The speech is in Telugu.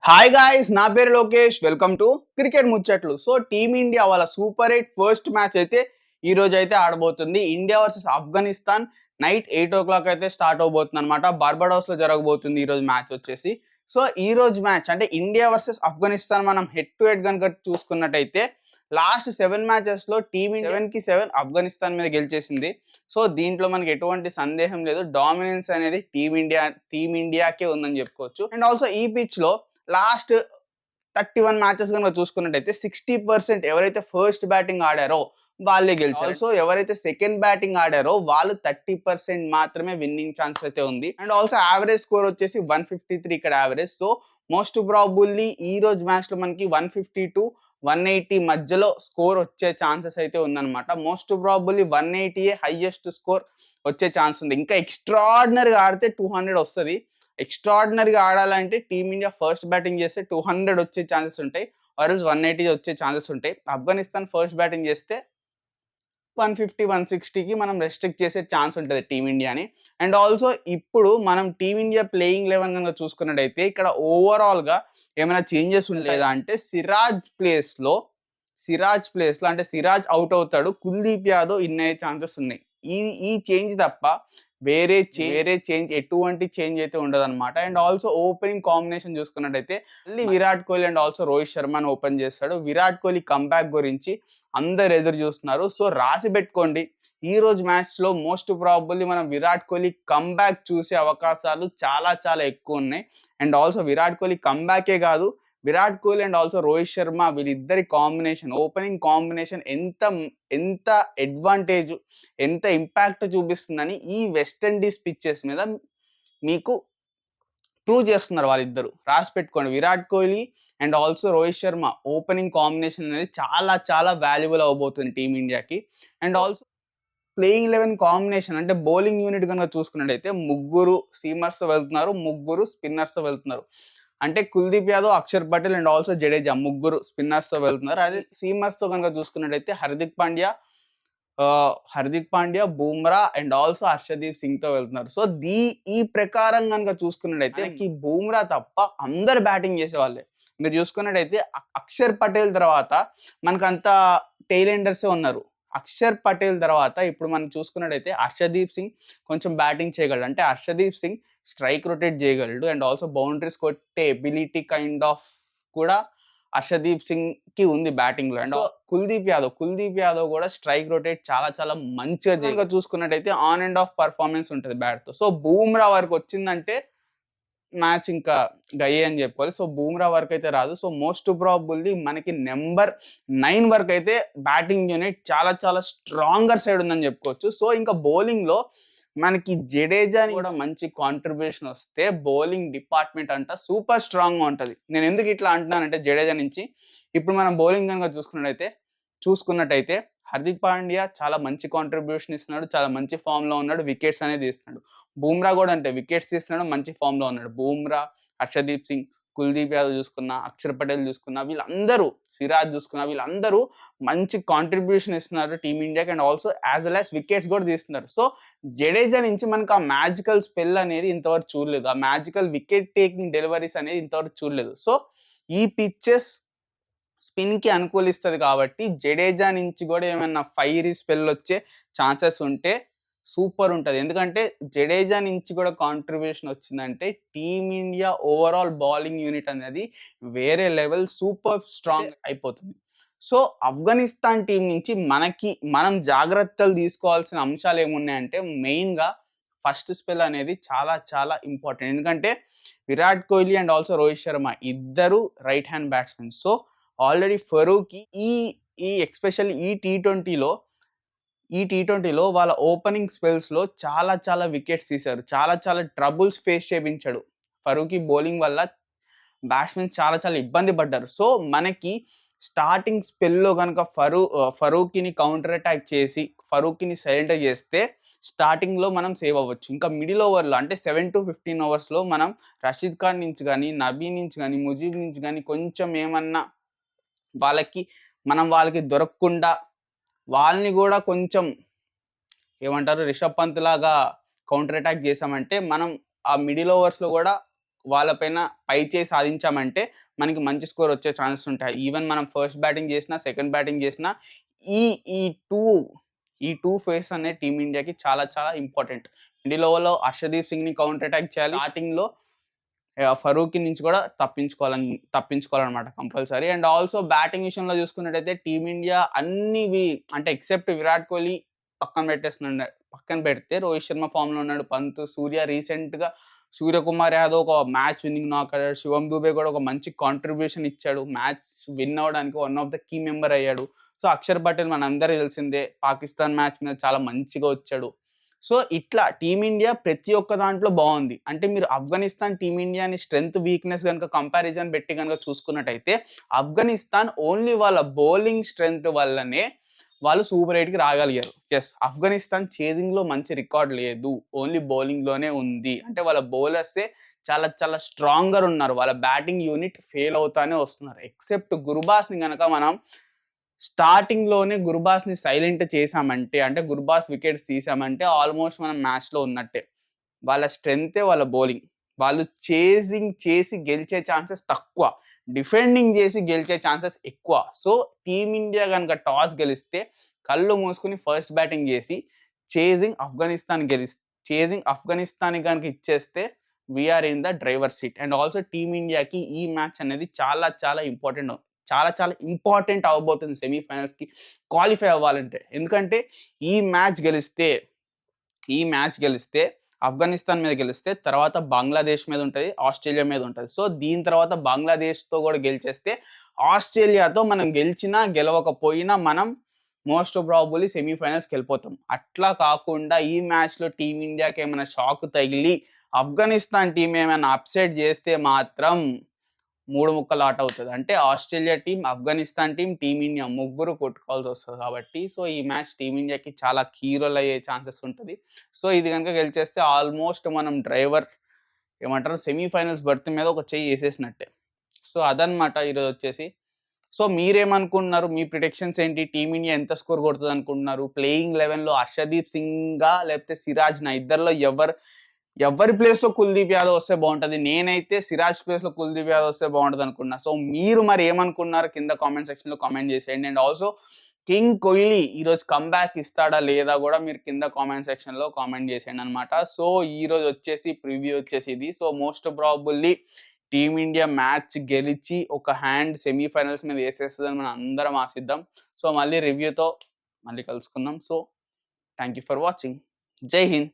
హాయ్ గాయ్స్, నా పేరు లోకేష్. వెల్కమ్ టు క్రికెట్ ముచ్చట్లు. సో టీమిండియా వాళ్ళ సూపర్ 8 ఫస్ట్ మ్యాచ్ అయితే ఈ రోజు అయితే ఆడబోతుంది. ఇండియా వర్సెస్ ఆఫ్ఘనిస్తాన్ నైట్ 8 అయితే స్టార్ట్ అవబోతుంది అనమాట. బార్బడోస్ లో జరగబోతుంది ఈ రోజు మ్యాచ్ వచ్చేసి. సో ఈ రోజు మ్యాచ్ అంటే ఇండియా వర్సెస్ ఆఫ్ఘనిస్తాన్ మనం హెడ్ టు హెడ్ కనుక చూసుకున్నట్టయితే లాస్ట్ 7 మ్యాచెస్ లో టీమిండియా 7-7 ఆఫ్ఘనిస్తాన్ మీద గెలిచేసింది. సో దీంట్లో మనకి ఎటువంటి సందేహం లేదు, డామినెన్స్ అనేది టీమిండియాకే ఉందని చెప్పుకోవచ్చు. అండ్ ఆల్సో ఈ పిచ్ లో లాస్ట్ 31 మ్యాచెస్ కనుక చూసుకున్నట్టయితే 60% ఎవరైతే ఫస్ట్ బ్యాటింగ్ ఆడారో వాళ్ళే గెలిచారు. ఆల్సో ఎవరైతే సెకండ్ బ్యాటింగ్ ఆడారో వాళ్ళు 30% మాత్రమే విన్నింగ్ ఛాన్స్ అయితే ఉంది. అండ్ ఆల్సో యావరేజ్ స్కోర్ వచ్చేసి 153 ఇక్కడ యావరేజ్. సో మోస్ట్ ప్రాబుల్లీ ఈ రోజు మ్యాచ్ లో మనకి 150 to 180 మధ్యలో స్కోర్ వచ్చే ఛాన్సెస్ అయితే ఉందన్నమాట. మోస్ట్ ప్రాబుల్లీ 180 హైయెస్ట్ స్కోర్ వచ్చే ఛాన్స్ ఉంది. ఇంకా ఎక్స్ట్రాడినరీగా ఆడితే 200 వస్తుంది. ఎక్స్ట్రాడినరీగా ఆడాలంటే టీమిండియా ఫస్ట్ బ్యాటింగ్ చేస్తే 200 వచ్చే ఛాన్సెస్ ఉంటాయి, ఆర్ఎల్స్ 180 వచ్చే ఛాన్సెస్ ఉంటాయి. ఆఫ్ఘనిస్తాన్ ఫస్ట్ బ్యాటింగ్ చేస్తే 150-160కి మనం రెస్ట్రిక్ట్ చేసే ఛాన్స్ ఉంటుంది టీమిండియాని. అండ్ ఆల్సో ఇప్పుడు మనం టీమిండియా ప్లేయింగ్ 11 కనుక చూసుకున్నట్టయితే ఇక్కడ ఓవరాల్గా ఏమైనా చేంజెస్ ఉండేదా అంటే సిరాజ్ ప్లేస్లో అంటే సిరాజ్ అవుట్ అవుతాడు, కుల్దీప్ యాదవ్ ఇన్ అయ్యే ఛాన్సెస్ ఉన్నాయి. ఈ చేంజ్ తప్ప వేరే చేంజ్ ఎటువంటి చేంజ్ అయితే ఉండదన్నమాట. అండ్ ఆల్సో ఓపెనింగ్ కాంబినేషన్ చూసుకున్నట్టయితే మళ్ళీ విరాట్ కోహ్లీ అండ్ ఆల్సో రోహిత్ శర్మని ఓపెన్ చేస్తాడు. విరాట్ కోహ్లీ కంబ్యాక్ గురించి అందరు ఎదురు చూస్తున్నారు. సో రాసి పెట్టుకోండి, ఈ రోజు మ్యాచ్ లో మోస్ట్ ప్రాబబ్లీ మనం విరాట్ కోహ్లీ కంబ్యాక్ చూసే అవకాశాలు చాలా చాలా ఎక్కువ ఉన్నాయి. అండ్ ఆల్సో విరాట్ కోహ్లీ కంబ్యాకే కాదు, విరాట్ కోహ్లీ అండ్ ఆల్సో రోహిత్ శర్మ వీళ్ళిద్దరి కాంబినేషన్, ఓపెనింగ్ కాంబినేషన్ ఎంత అడ్వాంటేజ్, ఎంత ఇంపాక్ట్ చూపిస్తుందని ఈ వెస్టిండీస్ పిచ్చెస్ మీద మీకు ప్రూవ్ చేస్తున్నారు వాళ్ళిద్దరు. రాసి పెట్టుకోండి, Virat Kohli and also Rohit Sharma opening combination అనేది చాలా చాలా వాల్యుబుల్ అవబోతుంది టీమిండియాకి. అండ్ ఆల్సో ప్లేయింగ్ 11 కాంబినేషన్ అంటే బౌలింగ్ యూనిట్ కనుక చూసుకున్నట్టయితే ముగ్గురు సీమర్స్ వెళ్తున్నారు, ముగ్గురు స్పిన్నర్స్ వెళ్తున్నారు. అంటే కుల్దీప్ యాదవ్, అక్షర్ పటేల్ అండ్ ఆల్సో జడేజా ముగ్గురు స్పిన్నర్స్ తో వెళ్తున్నారు. అదే సీమర్స్ తో కనుక చూసుకున్నట్టయితే హార్దిక్ పాండ్యా, బూమ్రా అండ్ ఆల్సో హర్షదీప్ సింగ్ తో వెళ్తున్నారు. సో ఈ ప్రకారం కనుక చూసుకున్నట్టయితే బూమ్రా తప్ప అందరు బ్యాటింగ్ చేసే వాళ్ళే. మీరు చూసుకున్నట్టయితే అక్షర్ పటేల్ తర్వాత మనకంత టైలెండర్సే ఉన్నారు. అక్షర్ పటేల్ తర్వాత ఇప్పుడు మనం చూసుకున్నట్టయితే హర్షదీప్ సింగ్ కొంచెం బ్యాటింగ్ చేయగలడు. అంటే హర్షదీప్ సింగ్ స్ట్రైక్ రొటేట్ చేయగలడు అండ్ ఆల్సో బౌండరీస్ కొట్టే ఎబిలిటీ కైండ్ ఆఫ్ కూడా హర్షదీప్ సింగ్ కి ఉంది బ్యాటింగ్ లో. అండ్ కుల్దీప్ యాదవ్ కూడా స్ట్రైక్ రొటేట్ చాలా చాలా మంచిగా చూసుకున్నట్టయితే ఆన్ అండ్ ఆఫ్ పర్ఫార్మెన్స్ ఉంటుంది బ్యాట్ తో. సో బూమ్రా వరకు వచ్చిందంటే మ్యాచ్ ఇంకా గయ్యే అని చెప్పుకోవాలి. సో బూమ్రా వరకు అయితే రాదు. సో మోస్ట్ ప్రాబబుల్లీ మనకి నెంబర్ 9 వరకు అయితే బ్యాటింగ్ యూనిట్ చాలా చాలా స్ట్రాంగర్ సైడ్ ఉందని చెప్పుకోవచ్చు. సో ఇంకా బౌలింగ్ లో మనకి జడేజా కూడా మంచి కాంట్రిబ్యూషన్ వస్తే బౌలింగ్ డిపార్ట్మెంట్ అంట సూపర్ స్ట్రాంగ్ గా ఉంటది. నేను ఎందుకు ఇట్లా అంటున్నానంటే జడేజా నుంచి ఇప్పుడు మనం బౌలింగ్ కనుక చూసుకున్నట్టయితే హార్దిక్ పాండ్యా చాలా మంచి కాంట్రిబ్యూషన్ ఇస్తున్నాడు, చాలా మంచి ఫామ్ లో ఉన్నాడు, వికెట్స్ అనేది తీస్తున్నాడు. బూమ్రా కూడా అంతే, వికెట్స్ తీస్తున్నాడు, మంచి ఫామ్ లో ఉన్నాడు. బూమ్రా, హర్షదీప్ సింగ్, కుల్దీప్ యాదవ్ చూసుకున్నా, అక్షర్ పటేల్ చూసుకున్నా, వీళ్ళందరూ, సిరాజ్ చూసుకున్నా, వీళ్ళందరూ మంచి కాంట్రిబ్యూషన్ ఇస్తున్నారు టీమిండియాకి. And also as well as wickets కూడా తీస్తున్నారు. సో జడేజా నుంచి మనకు ఆ మ్యాజికల్ స్పెల్ అనేది ఇంతవరకు చూడలేదు, ఆ మ్యాజికల్ వికెట్ టేకింగ్ డెలివరీస్ అనేది ఇంతవరకు చూడలేదు. సో ఈ పిచ్చెస్ స్పిన్ కి అనుకూలిస్తుంది కాబట్టి జడేజా నుంచి కూడా ఏమైనా ఫైరీ స్పెల్ వచ్చే ఛాన్సెస్ ఉంటే సూపర్ ఉంటుంది. ఎందుకంటే జడేజా నుంచి కూడా కాంట్రిబ్యూషన్ వచ్చిందంటే టీమిండియా ఓవరాల్ బౌలింగ్ యూనిట్ అనేది వేరే లెవెల్ సూపర్ స్ట్రాంగ్ అయిపోతుంది. సో ఆఫ్ఘనిస్తాన్ టీం నుంచి మనం జాగ్రత్తలు తీసుకోవాల్సిన అంశాలు ఏమున్నాయంటే మెయిన్గా ఫస్ట్ స్పెల్ అనేది చాలా చాలా ఇంపార్టెంట్. ఎందుకంటే విరాట్ కోహ్లీ అండ్ ఆల్సో రోహిత్ శర్మ ఇద్దరు right hand batsmen. So already Farooq ఈ ఎక్స్పెషల్లీ ఈ టీ20లో వాళ్ళ ఓపెనింగ్ స్పెల్స్ లో చాలా చాలా వికెట్స్ తీశారు, చాలా చాలా ట్రబుల్స్ ఫేస్ చేయించాడు. ఫరూకీ బౌలింగ్ వల్ల బ్యాట్స్మెన్ చాలా చాలా ఇబ్బంది పడ్డారు. సో మనకి స్టార్టింగ్ స్పెల్లో కనుక ఫరూకీని కౌంటర్ అటాక్ చేసి ఫరూకీని సైలెంట్ చేస్తే స్టార్టింగ్ లో మనం సేవ్ అవ్వచ్చు. ఇంకా మిడిల్ ఓవర్ లో అంటే 7 to 15 అవర్స్ లో మనం రషీద్ ఖాన్ నుంచి కానీ, నబీ నుంచి కానీ, ముజీబ్ నుంచి కానీ కొంచెం ఏమన్నా వాళ్ళకి దొరకకుండా వాళ్ళని కూడా కొంచెం ఏమంటారు రిషబ్ పంత్ లాగా కౌంటర్ అటాక్ చేసామంటే మనం ఆ మిడిల్ ఓవర్స్ లో కూడా వాళ్ళపైన పైచేయి సాధించామంటే మనకి మంచి స్కోర్ వచ్చే ఛాన్సెస్ ఉంటాయి. ఈవెన్ మనం ఫస్ట్ బ్యాటింగ్ చేసినా, సెకండ్ బ్యాటింగ్ చేసినా ఈ ఈ 2 ఈ 2 ఫేస్ అనేది టీమిండియాకి చాలా చాలా ఇంపార్టెంట్. మిడిల్ ఓవర్‌లో హర్షదీప్ సింగ్‌ని కౌంటర్ అటాక్ చేయాలి. స్టార్టింగ్‌లో ఫరూకీ నుంచి కూడా తప్పించుకోవాలన్నమాట కంపల్సరీ. అండ్ ఆల్సో బ్యాటింగ్ విషయంలో చూసుకున్నట్టయితే టీమిండియా అంటే ఎక్సెప్ట్ విరాట్ కోహ్లీ పక్కన పెడితే రోహిత్ శర్మ ఫామ్‌లో ఉన్నాడు. పంత్, సూర్య రీసెంట్‌గా సూర్యకుమార్ యాదవ్ ఒక మ్యాచ్ విన్నింగ్ నాక్ ఆడాడు. శివం దూబే కూడా ఒక మంచి కాంట్రిబ్యూషన్ ఇచ్చాడు. మ్యాచ్ విన్ అవ్వడానికి one of the key member అయ్యాడు. సో అక్షర్ పటేల్ మనందరికీ తెలిసిందే. పాకిస్తాన్ మ్యాచ్ మీద చాలా మంచిగా వచ్చాడు. సో ఇట్లా టీమిండియా ప్రతి ఒక్క దాంట్లో బావుంది. అంటే మీరు ఆఫ్ఘనిస్తాన్, టీమిండియాని స్ట్రెంత్, వీక్‌నెస్ గనుక కంపారిజన్ పెట్టి గనుక చూసుకున్నట్టయితే ఆఫ్ఘనిస్తాన్ ఓన్లీ వాళ్ళ బౌలింగ్ స్ట్రెంత్ వల్లనే వాళ్ళు సూపర్ 8కి రాగలిగారు. యెస్, ఆఫ్ఘనిస్తాన్ చేజింగ్‌లో మంచి రికార్డ్ లేదు. ఓన్లీ బౌలింగ్‌లోనే ఉంది. అంటే వాళ్ళ బౌలర్సే చాలా చాలా స్ట్రాంగర్ ఉన్నారు. వాళ్ళ బ్యాటింగ్ యూనిట్ ఫెయిల్ అవుతానే వస్తున్నారు. ఎక్సెప్ట్ గుర్బాస్‌ని గనక మనం స్టార్టింగ్‌లోనే గుర్బాస్‌ని సైలెంట్ చేశామంటే, అంటే గుర్బాస్ వికెట్స్ తీసామంటే ఆల్‌మోస్ట్ మనం మ్యాచ్‌లో ఉన్నట్టే. వాళ్ళ స్ట్రెంతే వాళ్ళ బౌలింగ్. వాళ్ళు చేసింగ్ చేసి గెలిచే ఛాన్సెస్ తక్కువ. డిఫెండింగ్ చేసి గెలిచే ఛాన్సెస్ ఎక్కువ. సో, టీమిండియా గనుక టాస్ గెలిస్తే కళ్ళు మూసుకొని ఫస్ట్ బ్యాటింగ్ చేసి చేజింగ్ ఆఫ్ఘనిస్తాన్‌కి గనుక ఇచ్చేస్తే we're in the driver's seat. And also టీమిండియాకి ఈ మ్యాచ్ అనేది చాలా చాలా ఇంపార్టెంట్. చాలా చాలా ఇంపార్టెంట్ అవ్వబోతుంది సెమీఫైనల్స్‌కి క్వాలిఫై అవ్వాలంటే. ఎందుకంటే ఈ మ్యాచ్ గెలిస్తే ఈ మ్యాచ్ గెలిస్తే ఆఫ్ఘనిస్తాన్ మీద గెలిస్తే తర్వాత బంగ్లాదేశ్ మీద ఉంటది. ఆస్ట్రేలియా మీద ఉంటది. సో, దీని తర్వాత బంగ్లాదేశ్‌తో కూడా గెలిచేస్తే ఆస్ట్రేలియాతో మనం గెలిచినా, గెలవకపోయినా మనం మోస్ట్ ప్రాబబుల్లీ సెమీఫైనల్స్‌కెళ్ళిపోతాం. అట్లా కాకుండా ఈ మ్యాచ్‌లో టీమిండియాకి ఏమైనా షాక్ తగిలి ఆఫ్ఘనిస్తాన్ టీమ్ ఏమైనా అప్సెట్ చేస్తే మాత్రం 3 ముక్కలు ఆట అవుతది. అంటే Australia team, Afghanistan team, team India ముగ్గురు కొట్టుకోవాల్సొస్తది కాబట్టి, సో ఈ మ్యాచ్ టీమిండియాకి చాలా కీ రోల్ అయ్యే ఛాన్సెస్ ఉంటది. సో ఇది గనుక గెలిచేస్తే ఆల్మోస్ట్ మనం సెమీఫైనల్స్ బెర్త్ మీద ఒక చెయ్యి ఏసేసినట్టే. సో అదనమాట ఈరోజొచ్చేసి. సో మీరేమనుకుంటున్నారు? మీ ప్రిడిక్షన్స్ ఏంటి? టీమిండియా ఎంత స్కోర్ కొడతదనుకుంటున్నారు? ప్లేయింగ్ 11లో హర్షదీప్ సింగా లేకపోతే సిరాజ్‌నా ఇద్దరిలో ఎవరి ప్లేస్‌లో కుల్దీప్ యాదవ్ వస్తే బావుంటది. నేనైతే సిరాజ్ ప్లేస్‌లో కుల్దీప్ యాదవ్ వస్తే బావుంటదనుకున్నా. సో మీరు మరి ఏమనుకున్నారు? కింద కామెంట్ సెక్షన్‌లో కామెంట్ చేసేయండి. అండ్ ఆల్సో కింగ్ కోహ్లీ ఈరోజు కమ్‌బ్యాక్ ఇస్తాడా? లేదా? గూడా మీరు కింద కామెంట్ సెక్షన్‌లో కామెంట్ చేసేయండనమాట. సో ఈరోజు వచ్చేసి ప్రివ్యూ వచ్చేసి ఇది. So most probably team India match గెలిచి ఒక హ్యాండ్ సెమీఫైనల్స్ మీద ఏసేస్తదని మనం అందరం ఆశిద్దాం. సో మళ్ళీ రివ్యూతో మళ్ళీ కలుసుకుందాం. So thank you for watching. జై హింద్.